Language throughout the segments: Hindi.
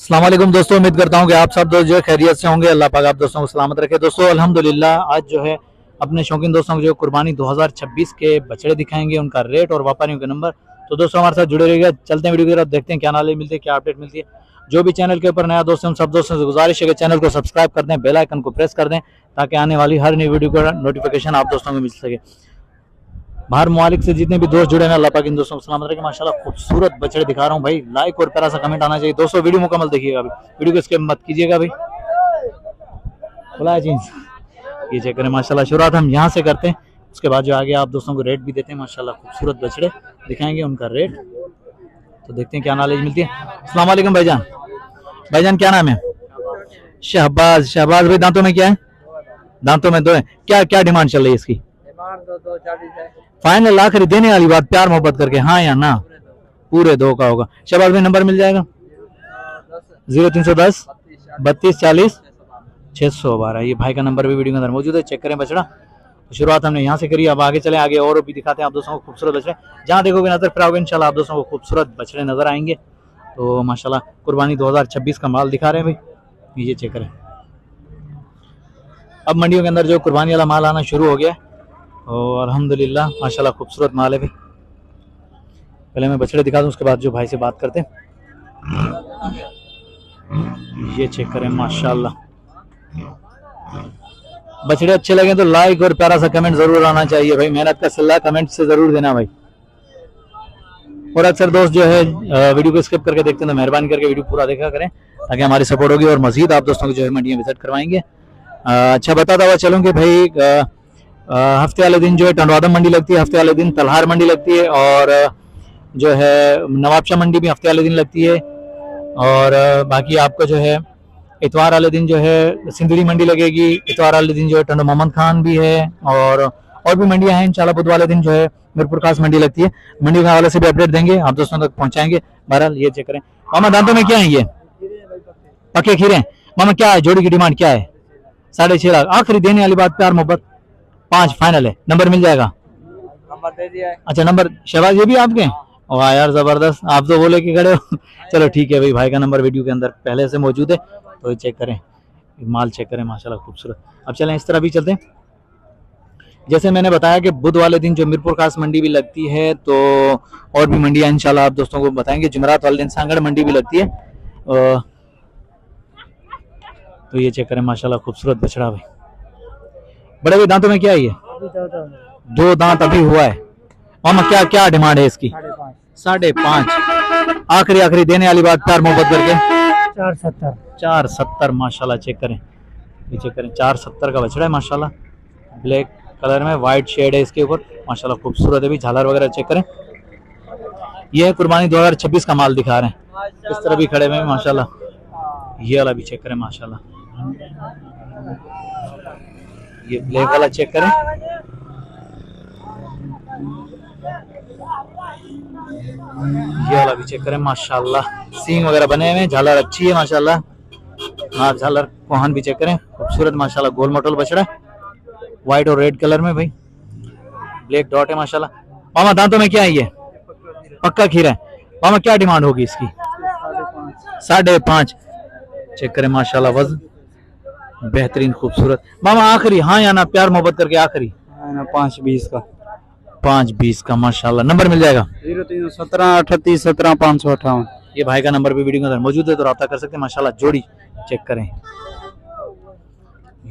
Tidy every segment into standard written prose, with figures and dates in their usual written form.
अस्सलाम वालेकुम दोस्तों, उम्मीद करता हूँ कि आप सब दोस्त जो है खैरियत से होंगे। अल्लाह पाक आप दोस्तों को सलामत रखे। दोस्तों अल्हम्दुलिल्लाह आज जो है अपने शौकीन दोस्तों को जो कुर्बानी 2026 के बछड़े दिखाएंगे, उनका रेट और व्यापारियों के नंबर। तो दोस्तों हमारे साथ जुड़े रहिएगा, चलते हैं वीडियो की तरफ, देखते हैं क्या नॉलेज मिलती है, क्या अपडेट मिलती है। जो भी चैनल के ऊपर नया दोस्त हैं उन सब दोस्तों से गुजारिश है कि चैनल को सब्सक्राइब कर दें, बेल आइकन को प्रेस कर दें ताकि आने वाली हर नई वीडियो का नोटिफिकेशन आप दोस्तों को मिल सके। बाहर मुमालिक से जितने भी दोस्त जुड़े हैं अल्लाह पाक इन दोस्तों को सलामत रखे। माशाल्लाह खूबसूरत बछड़े दिखा रहा हूँ भाई, लाइक और प्यारा सा कमेंट आना चाहिए दोस्तों। वीडियो मुकम्मल देखिएगा, अभी वीडियो को स्किप मत कीजिएगा भाई। खुला है जींस, ये चेक करें माशाल्लाह। शुरुआत हम यहाँ से करते हैं, उसके बाद जो आगे आप दोस्तों को रेट भी देते हैं। माशाल्लाह खूबसूरत बछड़े दिखाएंगे, उनका रेट तो देखते हैं क्या नॉलेज मिलती है। अस्सलाम वालेकुम भाईजान। भाईजान क्या नाम है? शहबाज। शहबाज भाई दांतों में क्या है? दांतों में दो है। क्या क्या डिमांड चल रही है इसकी? फाइनल आखिरी देने वाली बात, प्यार मोहब्बत करके, हाँ या ना? पूरे दो का होगा। शहबाज भाई नंबर मिल जाएगा? 0310 32 40 612। ये भाई का नंबर भी वीडियो के अंदर मौजूद है, चेक करें बछड़ा। तो शुरुआत हमने यहाँ से करी, अब आगे चले, आगे और भी दिखाते हैं आप दोस्तों को खूबसूरत बछड़े। जहाँ देखोगे नजर फिर आओगे इंशाल्लाह आप दोस्तों को खूबसूरत बछड़े नजर आएंगे। तो माशाल्लाह कुर्बानी 2026 का माल दिखा रहे हैं भाई, ये चेक करें। अब मंडियों के अंदर जो कुर्बानी वाला माल आना शुरू हो गया है और अल्हम्दुलिल्लाह माशाल्लाह खूबसूरत माल है भाई। पहले मैं बछड़े दिखा दूं, उसके बाद जो भाई से बात करते हैं। ये चेक करें माशाल्लाह, बछड़े अच्छे लगे तो लाइक और प्यारा सा कमेंट जरूर आना चाहिए भाई। मेहनत का सिला कमेंट से जरूर देना भाई। और अक्सर दोस्त जो है वीडियो को स्किप करके देखते हैं, तो मेहरबानी करके वीडियो पूरा देखा करें ताकि हमारी सपोर्ट होगी और मजीद आप दोस्तों को जो है मंडियाँ विजिट करवाएंगे। अच्छा बताता हुआ चलूँ कि भाई हफ्ते वाले दिन जो है टंडवादम मंडी लगती है, हफ्ते वाले दिन तलहार मंडी लगती है, और जो है नवाबशाह मंडी भी हफ्ते वाले दिन लगती है। और बाकी आपका जो है इतवार वाले दिन जो है सिंदूरी मंडी लगेगी, इतवार वाले दिन जो है टंडो मोहम्मद खान भी है, और भी मंडियां हैं इंशाल्लाह। बुध वाले दिन जो है मीरपुर खास मंडी लगती है। मंडी के हवाले से भी अपडेट देंगे, आप दोस्तों तक पहुंचाएंगे। बहरहाल ये चेक करें। मामा दांतों में क्या है? ये पक्के खीरे। मामा क्या है जोड़ी की डिमांड क्या है? 6.5 लाख आखिरी देने वाली बात, प्यार मोहब्बत 5 फाइनल है। नंबर मिल जाएगा? नंबर दे दिया है। अच्छा नंबर शहबाज ये भी आपके? वाह यार जबरदस्त, आप तो बोले कि खड़े हो। चलो ठीक है भाई, भाई का नंबर वीडियो के अंदर पहले से मौजूद है, तो चेक करें माल, चेक करें माशाल्लाह खूबसूरत। अब चलें इस तरह भी चलते हैं। जैसे मैंने बताया कि बुध वाले दिन जो मीरपुर खास मंडी भी लगती है, तो और भी मंडियां इंशाल्लाह आप दोस्तों को बताएंगे। जुमेरात वाले दिन सांगड़ मंडी भी लगती है। तो ये चेक करें माशाल्लाह खूबसूरत बछड़ा भाई। बड़े भाई दांतों में क्या है? ये 2 दांत अभी हुआ है। मामा क्या क्या डिमांड है इसकी? 5.5 आखिरी देने वाली बात, प्यार मोहब्बत करके 470 माशाल्लाह। चेक करें, ये चेक करें 470 का बछड़ा है माशाल्लाह। ब्लैक कलर में वाइट शेड है इसके ऊपर, माशाल्लाह खूबसूरत है भी। झालर वगैरह चेक करें। ये है कुर्बानी 2026 का माल दिखा रहे हैं, इस तरह भी खड़े हुए माशाल्लाह। ये वाला भी चेक करें माशाल्लाह, ये ब्लैक वाला चेक करें। ये वाला भी चेक करें माशाल्लाह, सींग वगैरह बने हुए हैं, झालर अच्छी है माशाल्लाह। हाँ झालर कोहन भी चेक करें, खूबसूरत माशाल्लाह। गोल मोटल बछड़ा, व्हाइट और रेड कलर में भाई, ब्लैक डॉट है माशाल्लाह। मामा दांतों में क्या है? ये पक्का खीरा है। मामा क्या डिमांड होगी इसकी? 5.5 चेक करें माशाल्लाह। वजन बेहतरीन खूबसूरत। मामा आखिरी हाँ या ना, प्यार मोहब्बत करके आखिरी 520 का। 5.20 का माशाल्लाह। नंबर मिल जाएगा? 0317 38 17 558। ये भाई का नंबर भी वीडियो के अंदर मौजूद है, तो रब्ता कर सकते हैं माशाल्लाह। जोड़ी चेक करें,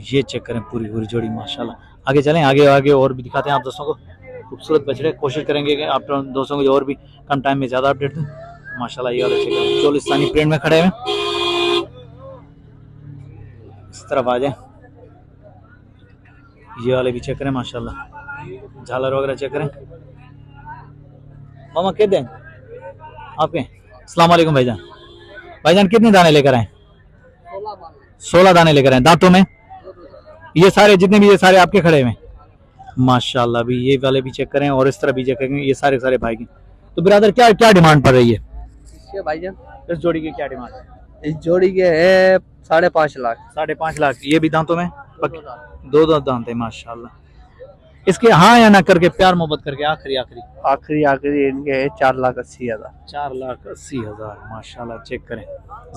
ये चेक करें पूरी जोड़ी माशाल्लाह। आगे चलें, आगे और भी दिखाते हैं आप दोस्तों को खूबसूरत बछड़े। कोशिश करेंगे कि आप दोस्तों को जो और भी कम टाइम में ज़्यादा अपडेट दें माशाल्लाह। ये वाले चेक करें, चोलिस्तानी प्रिंट में खड़े हैं, इस तरफ आ जाए। ये वाले भी चेक करें माशाल्लाह, झालर वगैरह चेक करें। मामा कह दें आपके? अस्सलाम वालेकुम भाईजान। भाईजान कितने दाने लेकर आए? 16 दाने लेकर आए। दांतों में ये सारे जितने भी, ये सारे आपके खड़े हुए माशाल्लाह भी। ये वाले भी चेक करें और इस तरह भी चेक करें, ये सारे भाई की। तो ब्रदर क्या क्या डिमांड पड़ रही है भाईजान? इस जोड़ी की क्या डिमांड है? इस जोड़ी के है 5.5 लाख। 5.5 लाख। ये भी दांतों में 2 दांत है माशाल्लाह। इसके हाँ या ना करके, प्यार मोहब्बत करके, आखिरी आखिरी। आखिरी आखिरी इनके है 4,80,000। 4,80,000 माशाल्लाह, चेक करें,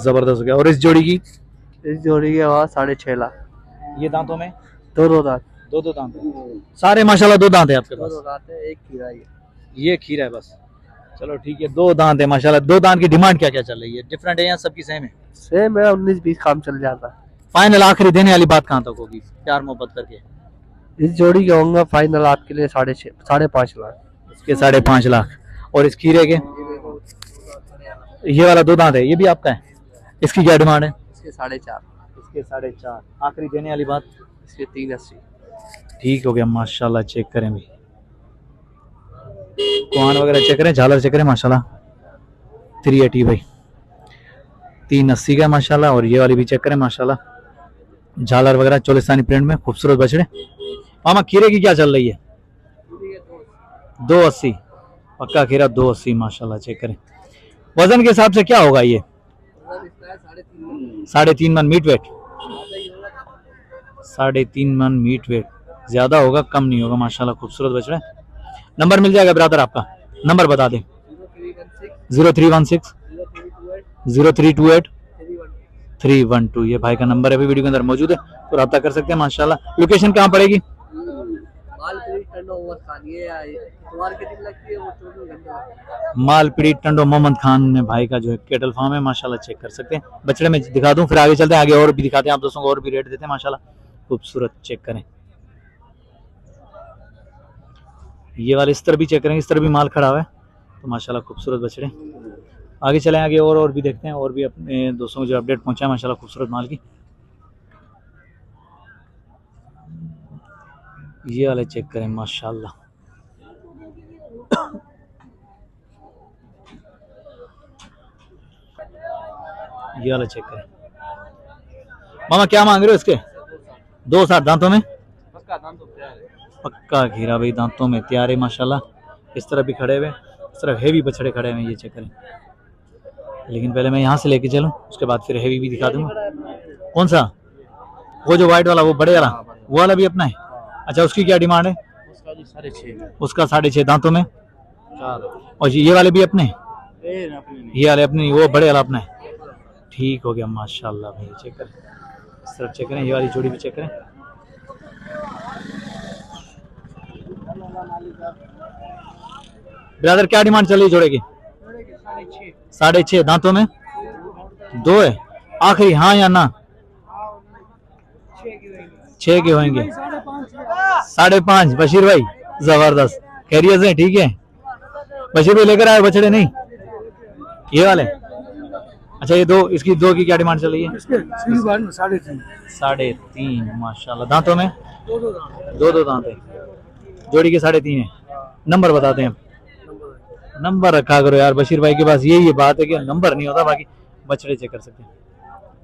जबरदस्त हो गया। और इस जोड़ी की? इस जोड़ी के बाद 6.5 लाख। ये दांतों में? दो दांत। दो दांत है सारे माशाल्लाह, दो दांत है आपके पास? दो दांत है, एक खीरा है। ये खीरा है बस। चलो ठीक है, दो दांत है माशाल्लाह। दो दांत की डिमांड क्या क्या चल रही है? डिफरेंट है या सबकी सेम है? सेम है, 19-20 काम चल जाता है। फाइनल आखिरी देने वाली बात कहाँ तक होगी, प्यार मोहब्बत करके? इस जोड़ी के होंगे फाइनल आपके लिए 5.5 लाख। इसके 5.5 लाख। और इस खीरे के? ये वाला दो दांत है, ये भी आपका है? इसकी क्या डिमांड है? इसके 4.5। इसके 4.5। आखिरी देने वाली बात? इसके 3.80। ठीक हो गया माशाल्लाह, चेक करें भाई, कोहान वगैरह चेक करें, झालर चेक करें माशाल्लाह। 380 भाई, 380 का माशाल्लाह। और ये वाली भी चेक करें माशाल्लाह, झालर वगैरह चोलिस्तानी प्रिंट में, खूबसूरत बछड़े। मामा खीरे की क्या चल रही है? 280। पक्का खीरा 280 माशाल्लाह, चेक करें। वजन के हिसाब से क्या होगा ये? 3.5 मन मीट वेट? 3.5 मन मीट वेट। ज्यादा होगा, कम नहीं होगा माशाल्लाह, खूबसूरत बछड़ा है। नंबर मिल जाएगा ब्रदर आपका? नंबर बता दें। 0316 0328 312। ये भाई का नंबर है, अभी वीडियो के अंदर मौजूद है, तो रब्ता कर सकते हैं माशाल्लाह। लोकेशन कहाँ पड़ेगी? मालपीड़ी टंडो मोहम्मद खान में भाई का जो है केटल फार्म है माशाल्लाह, चेक कर सकते हैं। बछड़े में दिखा दूं, फिर आगे चलते हैं, आगे और भी दिखाते हैं आप दोस्तों को, और भी रेट देते हैं माशाल्लाह, खूबसूरत। चेक करें ये वाले, इस तरह भी चेक करेंगे, इस तरह भी माल खड़ा हुआ है, तो माशाल्लाह खूबसूरत बछड़े। आगे चलें, आगे और भी देखते हैं, और भी अपने दोस्तों को जो अपडेट पहुंचा है माशाल्लाह खूबसूरत माल की। ये वाले चेक करें माशाल्लाह, ये वाला चेक करें। मामा क्या मांग रहे हो इसके? 260 दांतों में? पक्का खीरा भाई, दांतों में तैयार है माशाल्लाह। इस तरह भी खड़े हुए, इस तरह हेवी बछड़े खड़े हुए हैं, ये चेक करें। लेकिन पहले मैं यहाँ से लेके चलूँ, उसके बाद फिर हेवी भी दिखा दूंगा। कौन सा? वो जो व्हाइट वाला, वो बड़े वाला, वो वाला भी अपना है? अच्छा, उसकी क्या डिमांड है? उसका 6.5 दांतों में। और ये वाले भी अपने? ये वाले अपने, वो बड़े वाला अपना है। ठीक हो गया माशाल्लाह भाई, चेक करें, इस तरफ चेक करें, ये वाली जोड़ी भी चेक करें। ब्रदर क्या डिमांड चल रही जोड़े की? 6.5 दांतों में? 2 है आखिरी, हाँ या ना? 6 के होंगे। 5.5। बशीर भाई जबरदस्त, खैरियत है? ठीक है बशीर भाई, लेकर आए बछड़े? नहीं ये वाले? अच्छा, ये दो, इसकी दो की क्या डिमांड चल रही है? 3.5 माशाल्लाह। दांतों में? दो दांत है, जोड़ी के 3.5 है। नंबर बताते हैं, नंबर रखा करो यार बशीर भाई के पास, यही बात है कि नंबर नहीं होता, बाकी बछड़े चेक कर सकते हैं।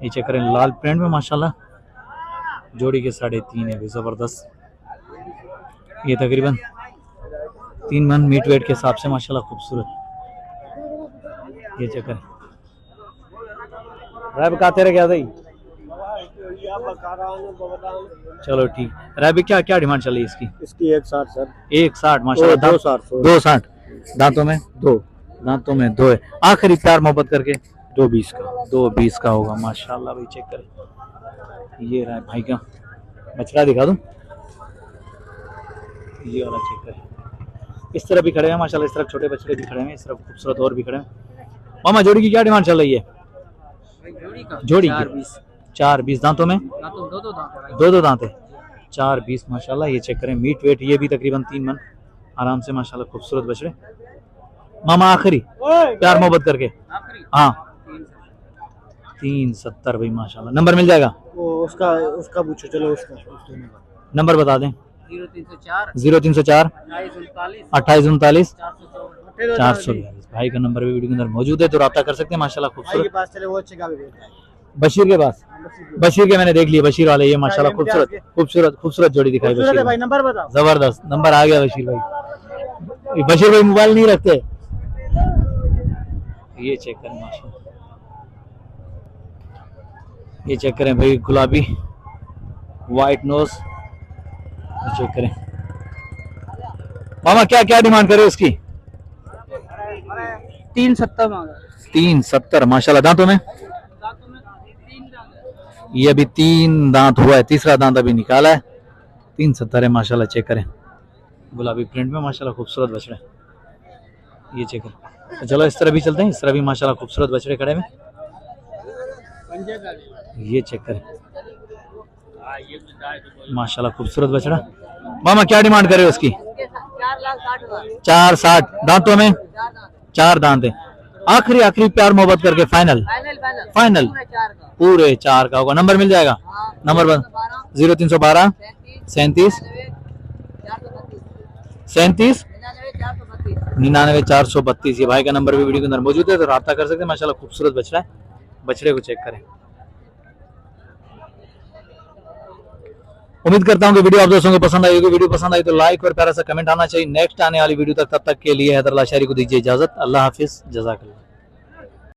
ये चेक करें, लाल प्रिंट में माशाल्लाह, जोड़ी के 3.5 है, जबरदस्त। ये तकरीबन 3 मन मीट वेट के हिसाब से माशाल्लाह खूबसूरत। ये चेक करें, रैब का तेरे क्या सही? चलो ठीक। रैब क्या क्या डिमांड चल रही है इसकी? इसकी 160 सर। 160 माशाल्लाह। 260 दांतों में? 2 दांतों में 2 है। आखिरी प्यार मोहब्बत करके 220 का, 220 का होगा माशाल्लाह भाई, चेक करें। ये रहा भाई का बछड़ा, दिखा दूं, ये वाला चेक करें। इस तरह भी खड़े हैं माशाल्लाह, इस तरफ छोटे बछड़े भी खड़े हैं, इस तरफ खूबसूरत और भी खड़े हैं। मामा जोड़ी की क्या डिमांड चल रही है? जोड़ी की 4.20 दांतों में? दो दांत है, 4.20 माशाल्लाह। ये चेक करें, मीट वेट ये भी तकरीबन 3 मन आराम से माशाल्लाह, खूबसूरत बछड़े। मामा आखिरी प्यार मोहब्बत करके? हाँ 370 भाई माशाल्लाह। नंबर मिल जाएगा? उसका पूछो, चलो उसका नंबर बता दें। 0304 2839 442। भाई का नंबर भी वीडियो के अंदर मौजूद है, तो रब्ता कर सकते हैं माशाल्लाह, खूबसूरत। बशीर के पास? बशीर के मैंने देख लिया, बशीर वाले ये माशाल्लाह खूबसूरत खूबसूरत खूबसूरत जोड़ी दिखाई बशीर भाई। नंबर बताओ। जबरदस्त नंबर आ गया बशीर भाई। बशीर भाई मोबाइल नहीं रखते। ये चेक करें माशाल्लाह, ये चेक करें भाई, गुलाबी व्हाइट नोज, चेक करें मामा क्या क्या डिमांड करे उसकी? 370 मांगा। 370 माशाल्लाह। दांतों में ये अभी 3 दांत हुआ है, तीसरा दांत अभी निकाला है। 370 है माशाल्लाह। चेक करें, गुलाबी प्रिंट में माशाल्लाह खूबसूरत बछड़े। ये चेक करें। तो चलो इस तरह भी चलते हैं, इस तरह भी माशाल्लाह खूबसूरत बछड़े खड़े में। ये चेक करें माशाल्लाह खूबसूरत बछड़ा। मामा क्या डिमांड करे उसकी? 460। दांतों में 4 दांत है। आखिरी आखिरी प्यार मोहब्बत करके फाइनल फाइनल पूरे 4 का होगा। नंबर मिल जाएगा? नंबर 0312 37 37 99 432। ये भाई का नंबर भी वीडियो के अंदर मौजूद है, तो राब्ता कर सकते हैं। माशाल्लाह खूबसूरत बछड़ा है, बछड़े को चेक करें। उम्मीद करता हूं कि वीडियो आप दोस्तों को पसंद आई होगी। वीडियो पसंद आई तो लाइक और प्यारा सा कमेंट आना चाहिए नेक्स्ट आने वाली वीडियो तक। तब तक के लिए हैदरल्लाह शारी को दीजिए इजाजत। अल्लाह हाफिज, जज़ाकल्लाह।